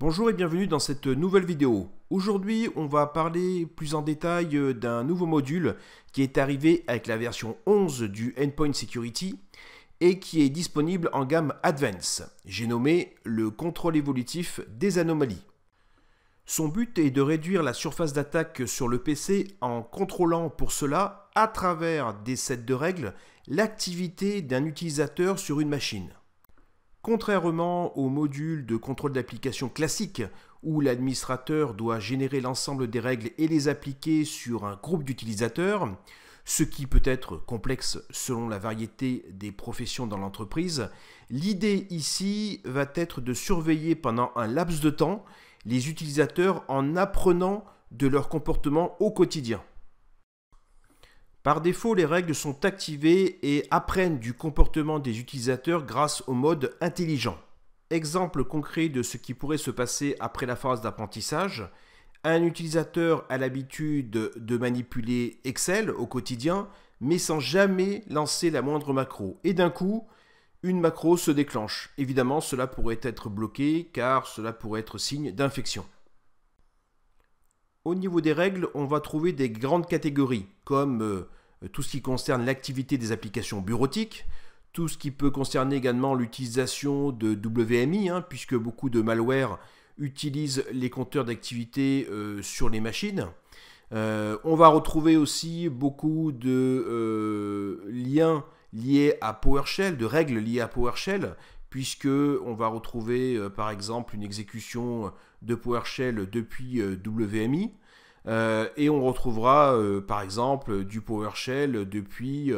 Bonjour et bienvenue dans cette nouvelle vidéo. Aujourd'hui, on va parler plus en détail d'un nouveau module qui est arrivé avec la version 11 du Endpoint Security et qui est disponible en gamme Advanced. J'ai nommé le contrôle évolutif des anomalies. Son but est de réduire la surface d'attaque sur le PC en contrôlant pour cela, à travers des sets de règles, l'activité d'un utilisateur sur une machine. Contrairement au module de contrôle d'application classique, où l'administrateur doit générer l'ensemble des règles et les appliquer sur un groupe d'utilisateurs, ce qui peut être complexe selon la variété des professions dans l'entreprise, l'idée ici va être de surveiller pendant un laps de temps les utilisateurs en apprenant de leur comportement au quotidien. Par défaut, les règles sont activées et apprennent du comportement des utilisateurs grâce au mode intelligent. Exemple concret de ce qui pourrait se passer après la phase d'apprentissage. Un utilisateur a l'habitude de manipuler Excel au quotidien, mais sans jamais lancer la moindre macro. Et d'un coup, une macro se déclenche. Évidemment, cela pourrait être bloqué car cela pourrait être signe d'infection. Au niveau des règles, on va trouver des grandes catégories, comme tout ce qui concerne l'activité des applications bureautiques, tout ce qui peut concerner également l'utilisation de WMI, puisque beaucoup de malware utilisent les compteurs d'activité sur les machines. On va retrouver aussi beaucoup de liens liés à PowerShell, de règles liées à PowerShell, puisque on va retrouver par exemple une exécution de PowerShell depuis WMI, et on retrouvera par exemple du PowerShell depuis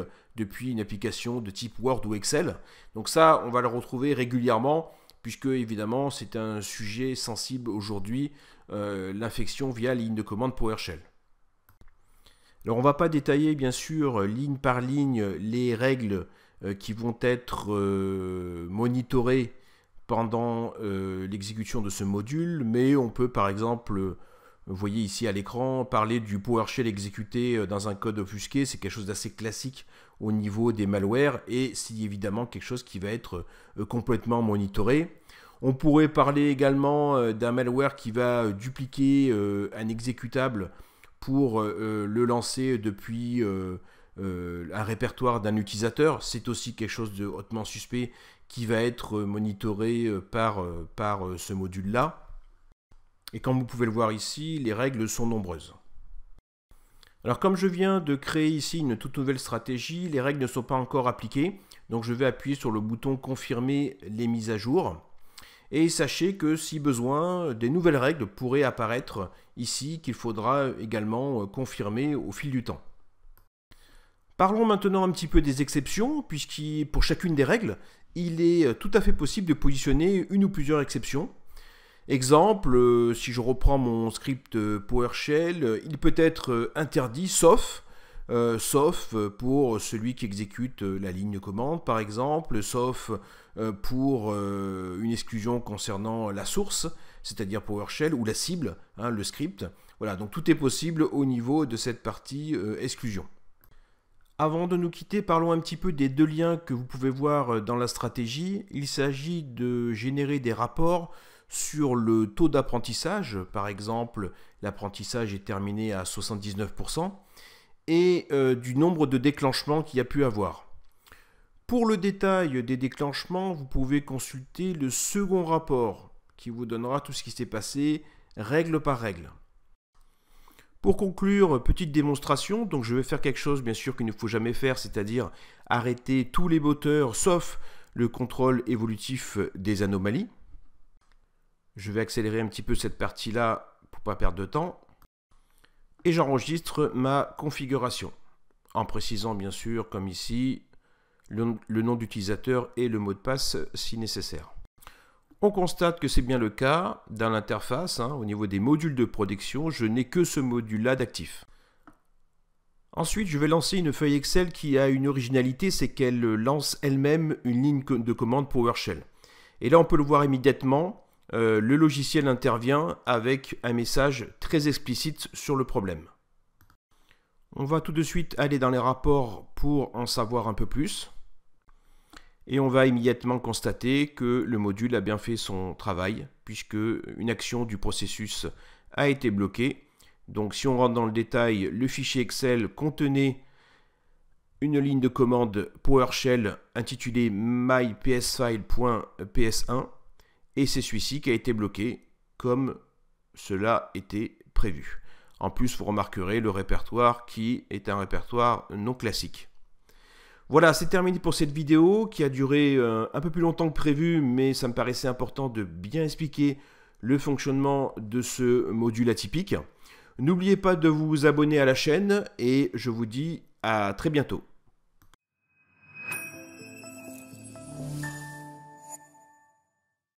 une application de type Word ou Excel. Donc ça, on va le retrouver régulièrement, puisque évidemment c'est un sujet sensible aujourd'hui, l'infection via ligne de commande PowerShell. Alors on ne va pas détailler bien sûr ligne par ligne les règles qui vont être monitorées pendant l'exécution de ce module, mais on peut par exemple, vous voyez ici à l'écran, parler du PowerShell exécuté dans un code offusqué. C'est quelque chose d'assez classique au niveau des malwares et c'est évidemment quelque chose qui va être complètement monitoré. On pourrait parler également d'un malware qui va dupliquer un exécutable pour le lancer depuis un répertoire d'un utilisateur. C'est aussi quelque chose de hautement suspect qui va être monitoré par ce module-là. Et comme vous pouvez le voir ici, les règles sont nombreuses. Alors comme je viens de créer ici une toute nouvelle stratégie, les règles ne sont pas encore appliquées. Donc je vais appuyer sur le bouton « Confirmer les mises à jour ». Et sachez que si besoin, des nouvelles règles pourraient apparaître ici qu'il faudra également confirmer au fil du temps. Parlons maintenant un petit peu des exceptions, puisque pour chacune des règles, il est tout à fait possible de positionner une ou plusieurs exceptions. Exemple, si je reprends mon script PowerShell, il peut être interdit sauf pour celui qui exécute la ligne de commande par exemple, sauf pour une exclusion concernant la source, c'est-à-dire PowerShell, ou la cible, le script. Voilà, donc tout est possible au niveau de cette partie exclusion. Avant de nous quitter, parlons un petit peu des deux liens que vous pouvez voir dans la stratégie. Il s'agit de générer des rapports sur le taux d'apprentissage. Par exemple, l'apprentissage est terminé à 79%, et du nombre de déclenchements qu'il y a pu avoir. Pour le détail des déclenchements, vous pouvez consulter le second rapport qui vous donnera tout ce qui s'est passé règle par règle. Pour conclure, petite démonstration, donc je vais faire quelque chose bien sûr qu'il ne faut jamais faire, c'est-à-dire arrêter tous les moteurs sauf le contrôle évolutif des anomalies. Je vais accélérer un petit peu cette partie-là pour ne pas perdre de temps. Et j'enregistre ma configuration, en précisant bien sûr, comme ici, le nom d'utilisateur et le mot de passe si nécessaire. On constate que c'est bien le cas dans l'interface, au niveau des modules de protection, je n'ai que ce module-là d'actif. Ensuite, je vais lancer une feuille Excel qui a une originalité, c'est qu'elle lance elle-même une ligne de commande PowerShell. Et là, on peut le voir immédiatement. Le logiciel intervient avec un message très explicite sur le problème. On va tout de suite aller dans les rapports pour en savoir un peu plus. Et on va immédiatement constater que le module a bien fait son travail, puisque une action du processus a été bloquée. Donc si on rentre dans le détail, le fichier Excel contenait une ligne de commande PowerShell intitulée mypsfile.ps1 et c'est celui-ci qui a été bloqué comme cela était prévu. En plus, vous remarquerez le répertoire qui est un répertoire non classique. Voilà, c'est terminé pour cette vidéo qui a duré un peu plus longtemps que prévu, mais ça me paraissait important de bien expliquer le fonctionnement de ce module atypique. N'oubliez pas de vous abonner à la chaîne et je vous dis à très bientôt.